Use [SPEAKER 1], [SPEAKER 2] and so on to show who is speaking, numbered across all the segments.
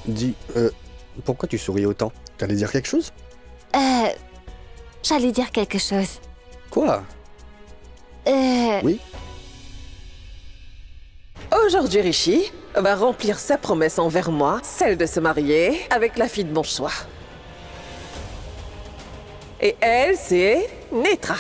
[SPEAKER 1] Dis, pourquoi tu souris autant? T'allais dire quelque chose?
[SPEAKER 2] J'allais dire quelque chose.
[SPEAKER 1] Quoi? Oui?
[SPEAKER 3] Aujourd'hui, Rishi va remplir sa promesse envers moi, celle de se marier avec la fille de mon choix. Et elle, c'est Netra.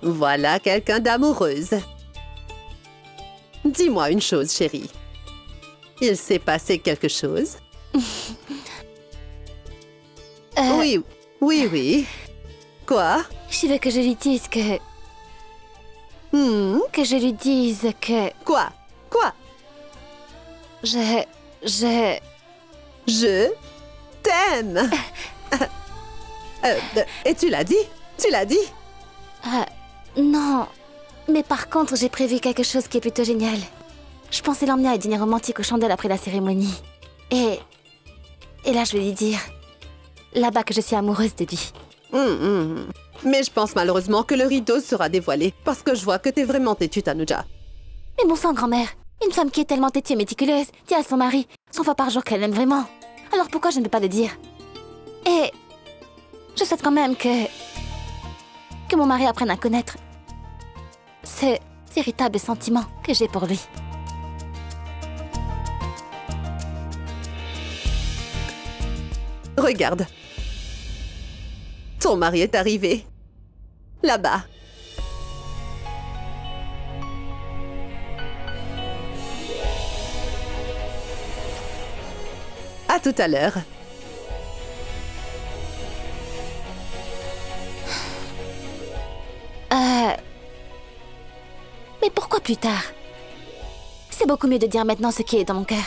[SPEAKER 4] Voilà quelqu'un d'amoureuse. Dis-moi une chose, chérie. Il s'est passé quelque chose? Oui, oui, oui. Quoi?
[SPEAKER 2] Je veux que je lui dise que... Que je lui dise que...
[SPEAKER 4] Quoi? Quoi?
[SPEAKER 2] Je
[SPEAKER 4] Je t'aime. Et tu l'as dit? Tu l'as dit?
[SPEAKER 2] Non. Mais par contre, j'ai prévu quelque chose qui est plutôt génial. Je pensais l'emmener à un dîner romantique aux chandelles après la cérémonie. Et là, je vais lui dire... Là-bas que je suis amoureuse de lui.
[SPEAKER 4] Mais je pense malheureusement que le rideau sera dévoilé. Parce que je vois que t'es vraiment têtue, Tanuja.
[SPEAKER 2] Mais bon sang, grand-mère. Une femme qui est tellement têtue et méticuleuse dit à son mari 100 fois par jour qu'elle l'aime vraiment. Alors pourquoi je ne peux pas le dire? Et... je souhaite quand même que mon mari apprenne à connaître ce véritable sentiment que j'ai pour lui.
[SPEAKER 4] Regarde. Ton mari est arrivé. Là-bas. À tout à l'heure.
[SPEAKER 2] Mais pourquoi plus tard? C'est beaucoup mieux de dire maintenant ce qui est dans mon cœur.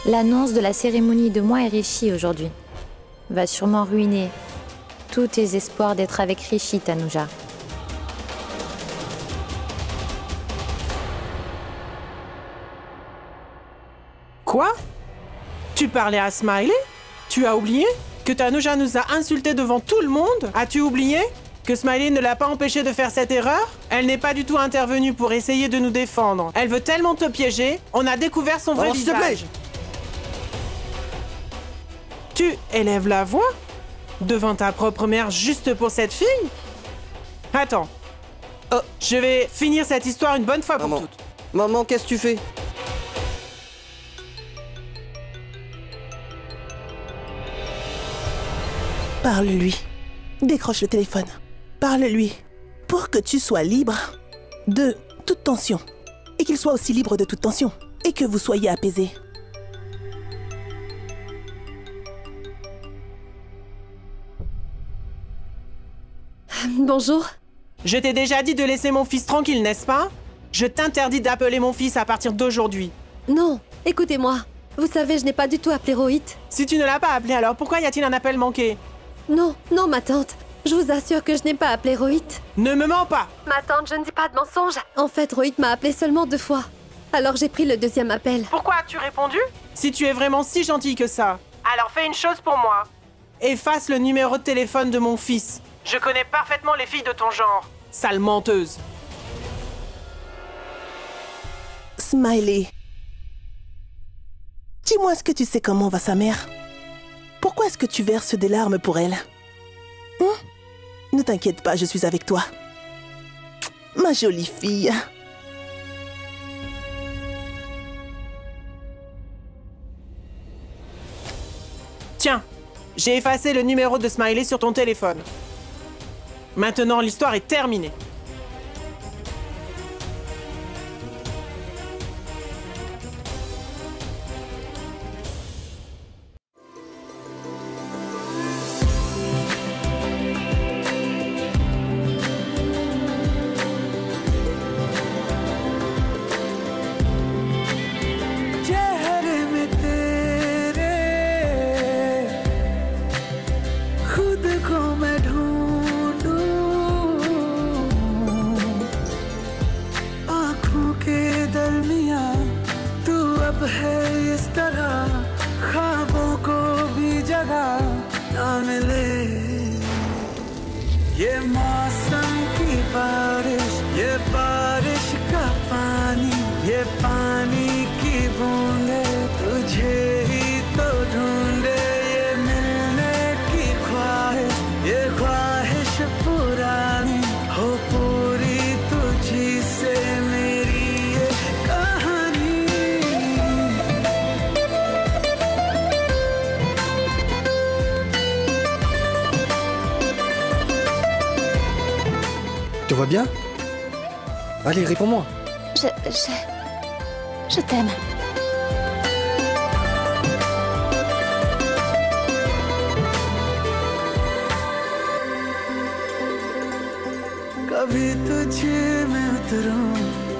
[SPEAKER 5] L'annonce de la cérémonie de moi et Rishi aujourd'hui va sûrement ruiner tous tes espoirs d'être avec Rishi, Tanuja.
[SPEAKER 6] Quoi? Tu parlais à Smiley? Tu as oublié que Tanuja nous a insultés devant tout le monde? As-tu oublié que Smiley ne l'a pas empêché de faire cette erreur? Elle n'est pas du tout intervenue pour essayer de nous défendre. Elle veut tellement te piéger, on a découvert son vrai
[SPEAKER 1] S'il te plaît!
[SPEAKER 6] visage. Tu élèves la voix devant ta propre mère juste pour cette fille? Attends. Je vais finir cette histoire une bonne fois pour
[SPEAKER 1] Maman.
[SPEAKER 6] toutes.
[SPEAKER 1] Maman, qu'est-ce que tu fais?
[SPEAKER 7] Parle-lui. Décroche le téléphone. Parle-lui. Pour que tu sois libre de toute tension. Et qu'il soit aussi libre de toute tension. Et que vous soyez apaisés.
[SPEAKER 4] Bonjour.
[SPEAKER 6] Je t'ai déjà dit de laisser mon fils tranquille, n'est-ce pas? Je t'interdis d'appeler mon fils à partir d'aujourd'hui.
[SPEAKER 8] Non, écoutez-moi. Vous savez, je n'ai pas du tout appelé Rohit.
[SPEAKER 6] Si tu ne l'as pas appelé, alors pourquoi y a-t-il un appel manqué?
[SPEAKER 8] Non, non, ma tante. Je vous assure que je n'ai pas appelé Rohit.
[SPEAKER 6] Ne me mens pas!
[SPEAKER 8] Ma tante, je ne dis pas de mensonge. En fait, Rohit m'a appelé seulement 2 fois. Alors j'ai pris le 2e appel.
[SPEAKER 6] Pourquoi as-tu répondu? Si tu es vraiment si gentil que ça, alors fais une chose pour moi. Efface le numéro de téléphone de mon fils. Je connais parfaitement les filles de ton genre. Sale menteuse.
[SPEAKER 7] Smiley. Dis-moi, est-ce que tu sais comment va sa mère? Pourquoi est-ce que tu verses des larmes pour elle? Ne t'inquiète pas, je suis avec toi. Ma jolie fille.
[SPEAKER 6] Tiens, j'ai effacé le numéro de Smiley sur ton téléphone. Maintenant, l'histoire est terminée.
[SPEAKER 9] अब है इस तरह ख्वाबों को भी जगह ना मिले ये मौसम की बारिश ये बारिश का पानी ये पानी की बूंदे तुझे ही तो ढूंढे ये मिलने की ख्वाहिश ये ख्वाहिश पुरानी हो पूरी तुझी से मेरी ये कहानी
[SPEAKER 1] Tu vas bien? Allez, réponds-moi.
[SPEAKER 2] Je t'aime.
[SPEAKER 9] कभी तुझे मैं उतरूं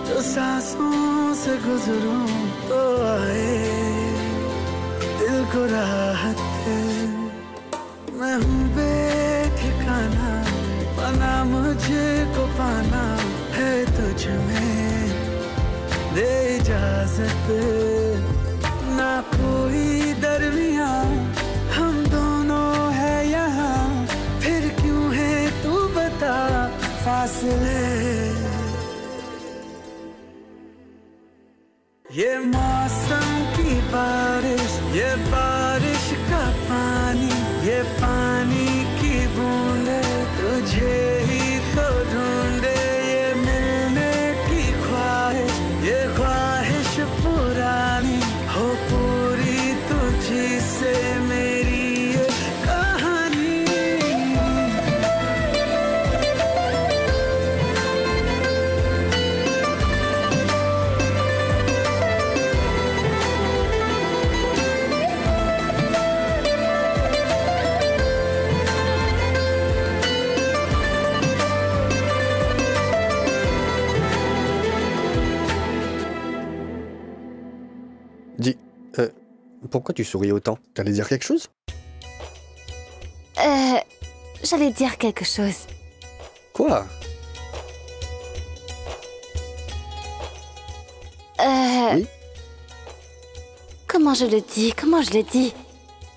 [SPEAKER 9] तो सांसों से गुजरूं तो आए दिल को राहत है मैं हूँ बेठिकाना पाना मुझे को पाना है तुझ में दे इजाजत ना कोई दरमियां हम दोनों है यहाँ फिर क्यों है तू बता फासले ये मौसम की बारिश ये बारिश का पानी ये पानी की बूंदे तुझे ही तो ढूंढे ये मिलने की ख्वाहिश ये ख्वाहिश पुरानी हो पूरी तुझी से मेरी ये कहानी
[SPEAKER 1] Dis, pourquoi tu souris autant? T'allais dire quelque chose?
[SPEAKER 2] J'allais dire quelque chose.
[SPEAKER 1] Quoi? Oui?
[SPEAKER 2] Comment je le dis? Comment je le dis?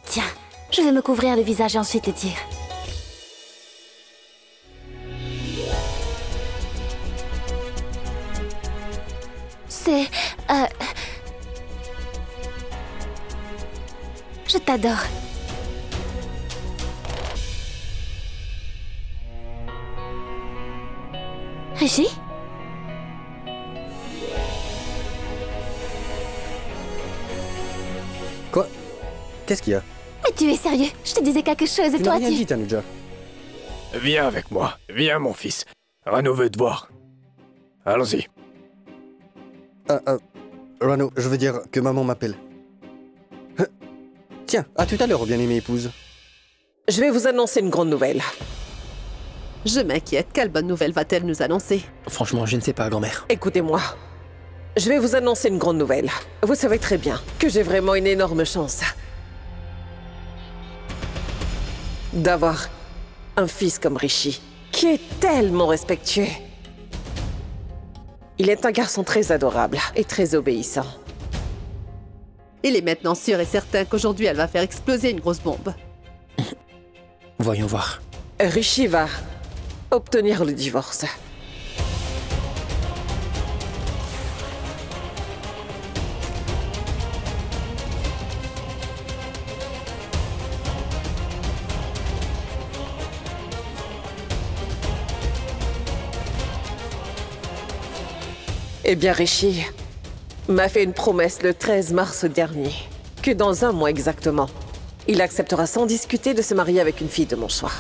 [SPEAKER 2] Tiens, je vais me couvrir le visage et ensuite le dire. C'est... Je t'adore. Rishi?
[SPEAKER 1] Quoi? Qu'est-ce qu'il y a?
[SPEAKER 2] Mais tu es sérieux? Je te disais quelque chose et
[SPEAKER 1] Tu n'as
[SPEAKER 2] toi
[SPEAKER 1] rien dit, Tanuja.
[SPEAKER 10] Viens avec moi. Viens, mon fils. Rano veut te voir. Allons-y.
[SPEAKER 1] Rano, je veux dire que maman m'appelle. Tiens, à tout à l'heure, bien-aimée épouse.
[SPEAKER 3] Je vais vous annoncer une grande nouvelle.
[SPEAKER 4] Je m'inquiète. Quelle bonne nouvelle va-t-elle nous annoncer?
[SPEAKER 7] Franchement, je ne sais pas, grand-mère.
[SPEAKER 3] Écoutez-moi. Je vais vous annoncer une grande nouvelle. Vous savez très bien que j'ai vraiment une énorme chance d'avoir un fils comme Rishi, qui est tellement respectueux. Il est un garçon très adorable et très obéissant.
[SPEAKER 4] Il est maintenant sûr et certain qu'aujourd'hui elle va faire exploser une grosse bombe.
[SPEAKER 7] Voyons voir.
[SPEAKER 3] Rishi va obtenir le divorce. Eh bien, Rishi m'a fait une promesse le 13 mars dernier, que dans un mois exactement, il acceptera sans discuter de se marier avec une fille de mon choix.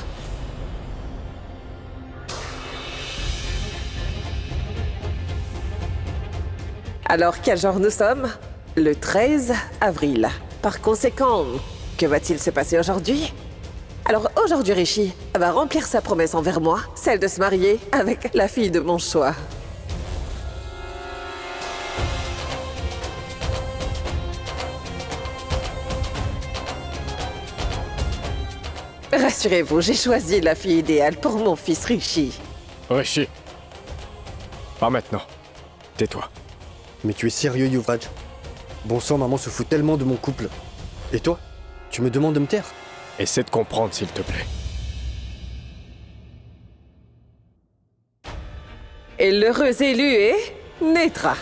[SPEAKER 3] Alors, quel jour nous sommes? Le 13 avril. Par conséquent, que va-t-il se passer aujourd'hui? Alors aujourd'hui, Rishi va remplir sa promesse envers moi, celle de se marier avec la fille de mon choix. Rassurez-vous, j'ai choisi la fille idéale pour mon fils Rishi.
[SPEAKER 10] Rishi. Pas maintenant. Tais-toi.
[SPEAKER 1] Mais tu es sérieux, Yuvraj? Bon sang, maman se fout tellement de mon couple. Et toi? Tu me demandes de me taire?
[SPEAKER 10] Essaie de comprendre, s'il te plaît.
[SPEAKER 3] Et l'heureux élu est Netra.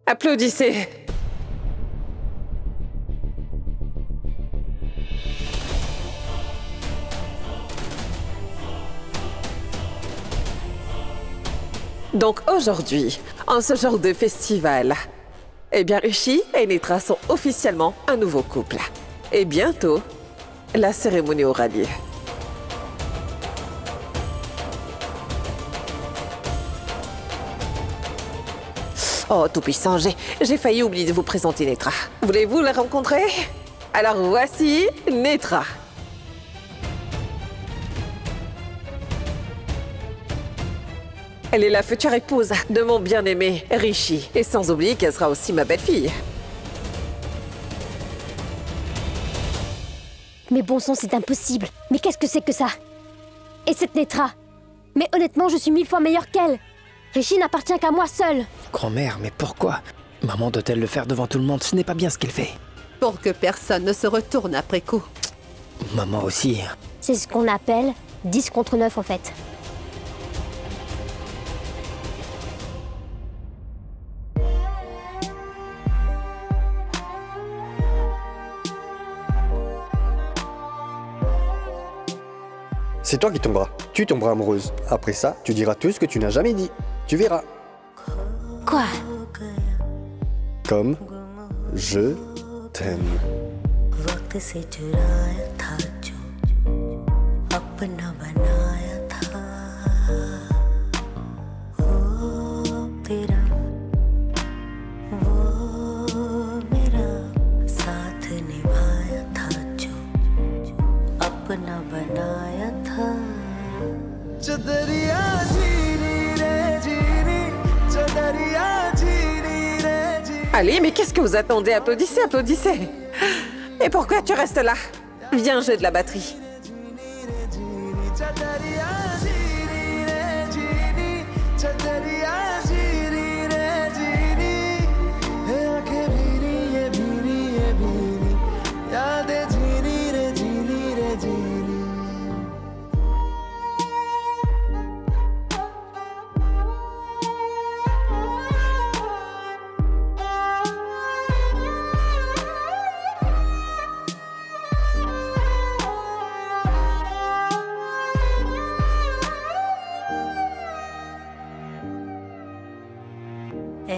[SPEAKER 3] Applaudissez. Donc aujourd'hui, en ce genre de festival, eh bien Rishi et Netra sont officiellement un nouveau couple. Et bientôt, la cérémonie aura lieu. Oh, tout-puissant, j'ai failli oublier de vous présenter Netra. Voulez-vous la rencontrer? Alors voici Netra. Elle est la future épouse de mon bien-aimé Rishi. Et sans oublier qu'elle sera aussi ma belle-fille.
[SPEAKER 8] Mais bon sang, c'est impossible. Mais qu'est-ce que c'est que ça? Et cette Netra? Mais honnêtement, je suis 1000 fois meilleure qu'elle. Rishi n'appartient qu'à moi seule.
[SPEAKER 11] Grand-mère, mais pourquoi? Maman doit-elle le faire devant tout le monde? Ce n'est pas bien ce qu'elle fait.
[SPEAKER 4] Pour que personne ne se retourne après coup.
[SPEAKER 11] Maman aussi.
[SPEAKER 8] C'est ce qu'on appelle 10 contre 9 en fait.
[SPEAKER 1] C'est toi qui tomberas. Tu tomberas amoureuse. Après ça, tu diras tout ce que tu n'as jamais dit. Tu verras.
[SPEAKER 8] Quoi?
[SPEAKER 1] Comme je t'aime.
[SPEAKER 3] Allez, mais qu'est-ce que vous attendez? Applaudissez, applaudissez. Et pourquoi tu restes là? Viens jouer de la batterie.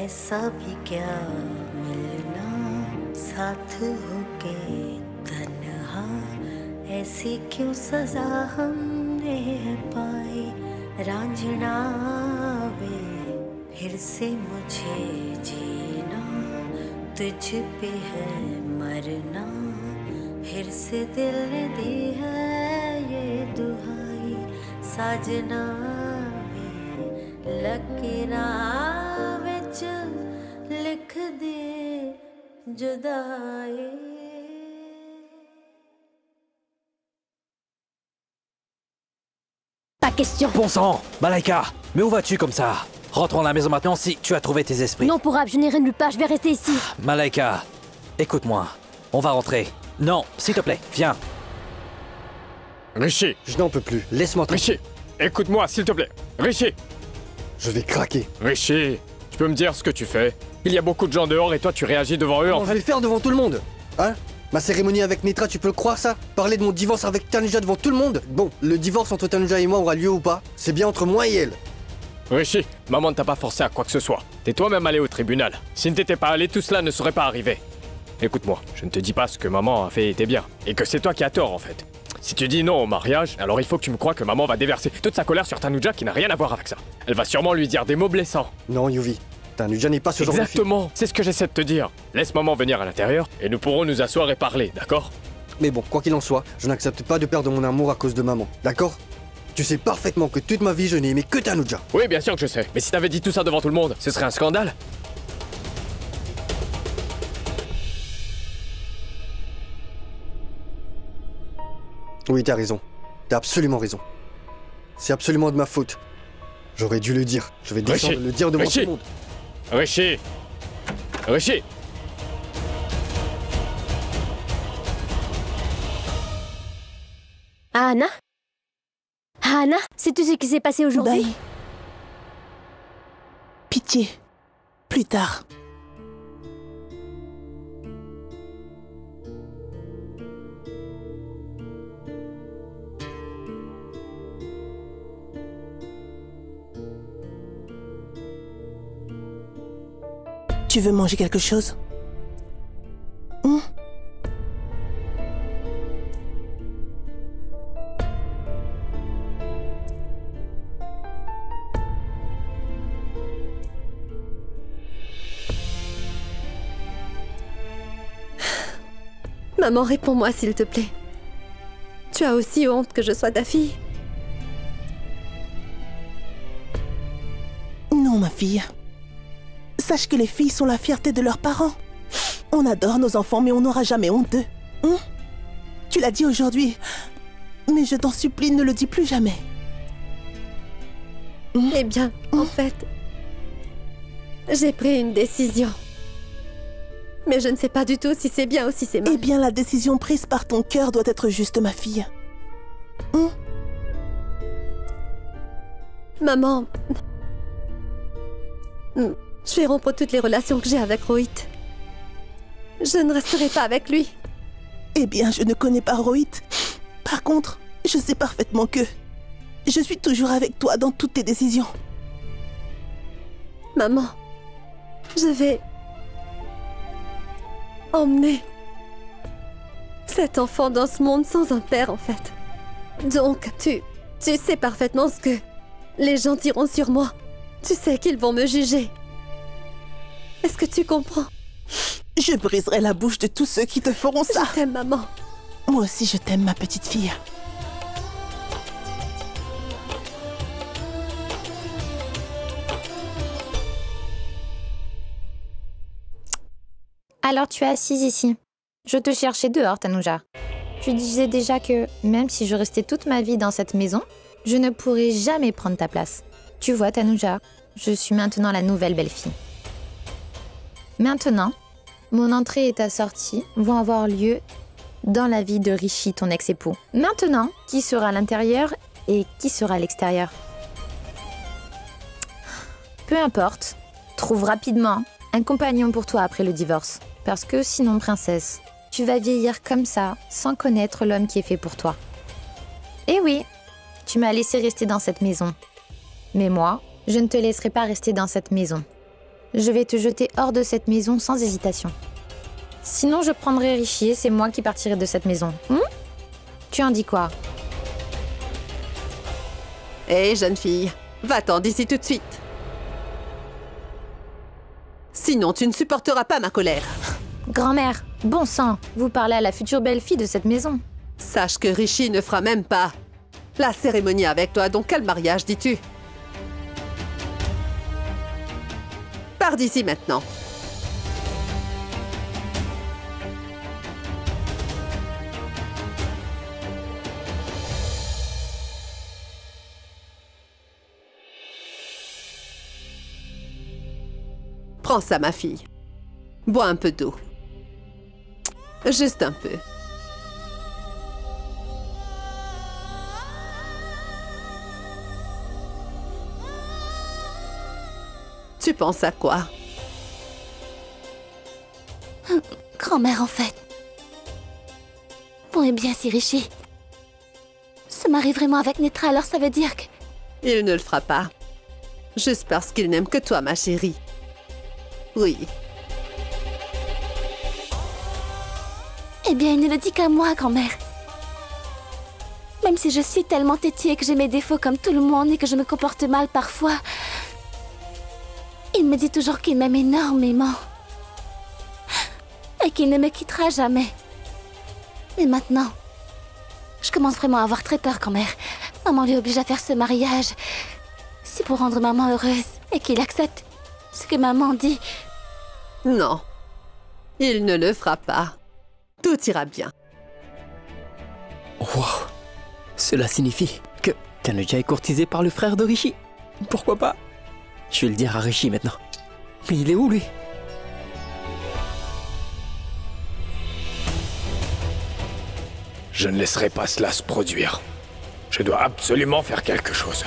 [SPEAKER 12] ऐसा भी क्या मिलना साथ होके तन्हा ऐसी क्यों सजा हमने पाई रांझना वे फिर से मुझे जीना तुझ पे है मरना फिर से दिल ने दी है ये दुहाई साजना वे लकीरा लिख दे जुदाई.
[SPEAKER 8] Pas question.
[SPEAKER 11] Bon sang, Malaika, mais où vas-tu comme ça? Rentrons à la maison maintenant si tu as trouvé tes esprits.
[SPEAKER 8] Non, pour Ab, je n'irai nulle part, je vais rester ici.
[SPEAKER 11] Malaika, écoute-moi, on va rentrer. Non, s'il te plaît, viens.
[SPEAKER 10] Rishi,
[SPEAKER 1] je n'en peux plus, laisse-moi tranquille.
[SPEAKER 10] Rishi, écoute-moi s'il te plaît. Rishi,
[SPEAKER 1] je vais craquer.
[SPEAKER 10] Rishi, tu peux me dire ce que tu fais? Il y a beaucoup de gens dehors et toi tu réagis devant eux en fait.
[SPEAKER 1] Je vais le faire devant tout le monde. Hein? Ma cérémonie avec Netra, tu peux le croire ça? Parler de mon divorce avec Tanuja devant tout le monde? Bon, le divorce entre Tanuja et moi aura lieu ou pas? C'est bien entre moi et elle.
[SPEAKER 10] Rishi, maman ne t'a pas forcé à quoi que ce soit. T'es toi-même allé au tribunal. Si ne t'étais pas allé, tout cela ne serait pas arrivé. Écoute-moi, je ne te dis pas ce que maman a fait était bien. Et que c'est toi qui as tort en fait. Si tu dis non au mariage, alors il faut que tu me crois que maman va déverser toute sa colère sur Tanuja qui n'a rien à voir avec ça. Elle va sûrement lui dire des mots blessants.
[SPEAKER 1] Non, Yuvi. Tanuja n'est pas ce genre de fille.
[SPEAKER 10] Exactement, c'est ce que j'essaie de te dire. Laisse maman venir à l'intérieur et nous pourrons nous asseoir et parler, d'accord?
[SPEAKER 1] Mais bon, quoi qu'il en soit, je n'accepte pas de perdre mon amour à cause de maman, d'accord? Tu sais parfaitement que toute ma vie, je n'ai aimé que Tanuja.
[SPEAKER 10] Oui, bien sûr que je sais. Mais si t'avais dit tout ça devant tout le monde, ce serait un scandale.
[SPEAKER 1] Oui, t'as raison. T'as absolument raison. C'est absolument de ma faute. J'aurais dû le dire. Je vais descendre le dire devant tout le monde.
[SPEAKER 10] Rishi! Rishi!
[SPEAKER 8] Anna? Anna, sais-tu ce qui s'est passé aujourd'hui?
[SPEAKER 7] Bye. Pitié. Plus tard. Tu veux manger quelque chose?
[SPEAKER 4] Maman, réponds-moi s'il te plaît. Tu as aussi honte que je sois ta fille?
[SPEAKER 7] Non, ma fille. Sache que les filles sont la fierté de leurs parents. On adore nos enfants, mais on n'aura jamais honte d'eux. Tu l'as dit aujourd'hui, mais je t'en supplie, ne le dis plus jamais.
[SPEAKER 4] Eh bien, en fait, j'ai pris une décision. Mais je ne sais pas du tout si c'est bien ou si c'est mal.
[SPEAKER 7] Eh bien, la décision prise par ton cœur doit être juste, ma fille.
[SPEAKER 4] Maman, je vais rompre toutes les relations que j'ai avec Rohit. Je ne resterai pas avec lui.
[SPEAKER 7] Eh bien, je ne connais pas Rohit. Par contre, je sais parfaitement que je suis toujours avec toi dans toutes tes décisions.
[SPEAKER 4] Maman, je vais emmener cet enfant dans ce monde sans un père, en fait. Donc, tu sais parfaitement ce que les gens diront sur moi. Tu sais qu'ils vont me juger. Est-ce que tu comprends?
[SPEAKER 7] Je briserai la bouche de tous ceux qui te feront ça.
[SPEAKER 4] Je t'aime, maman.
[SPEAKER 7] Moi aussi, je t'aime, ma petite fille.
[SPEAKER 5] Alors tu es assise ici. Je te cherchais dehors, Tanuja. Tu disais déjà que, même si je restais toute ma vie dans cette maison, je ne pourrais jamais prendre ta place. Tu vois, Tanuja, je suis maintenant la nouvelle belle-fille. Maintenant, mon entrée et ta sortie vont avoir lieu dans la vie de Rishi, ton ex-époux. Maintenant, qui sera à l'intérieur et qui sera à l'extérieur? Peu importe, trouve rapidement un compagnon pour toi après le divorce. Parce que sinon, princesse, tu vas vieillir comme ça, sans connaître l'homme qui est fait pour toi. Eh oui, tu m'as laissé rester dans cette maison. Mais moi, je ne te laisserai pas rester dans cette maison. Je vais te jeter hors de cette maison sans hésitation. Sinon, je prendrai Rishi et c'est moi qui partirai de cette maison. Tu en dis quoi?
[SPEAKER 4] Hé, jeune fille, va-t'en d'ici tout de suite. Sinon, tu ne supporteras pas ma colère.
[SPEAKER 5] Grand-mère, bon sang, vous parlez à la future belle-fille de cette maison.
[SPEAKER 4] Sache que Rishi ne fera même pas la cérémonie avec toi, donc quel mariage, dis-tu? Pars d'ici maintenant. Prends ça, ma fille. Bois un peu d'eau. Juste un peu. Tu penses à quoi?
[SPEAKER 2] Grand-mère, en fait. Bon, et bien, si Rishi se marie vraiment avec Netra, alors ça veut dire que...
[SPEAKER 4] Il ne le fera pas. Juste parce qu'il n'aime que toi, ma chérie. Oui.
[SPEAKER 2] Eh bien, il ne le dit qu'à moi, grand-mère. Même si je suis tellement têtue et que j'ai mes défauts comme tout le monde et que je me comporte mal parfois, il me dit toujours qu'il m'aime énormément. Et qu'il ne me quittera jamais. Mais maintenant, je commence vraiment à avoir très peur, grand-mère. Maman lui oblige à faire ce mariage. C'est pour rendre maman heureuse et qu'il accepte ce que maman dit.
[SPEAKER 4] Non, il ne le fera pas. Tout ira bien.
[SPEAKER 11] Wow.
[SPEAKER 13] Cela signifie que Tanuja est courtisé par le frère de Rishi. Pourquoi pas? Je vais le dire à Rishi maintenant. Mais il est où, lui?
[SPEAKER 10] Je ne laisserai pas cela se produire. Je dois absolument faire quelque chose.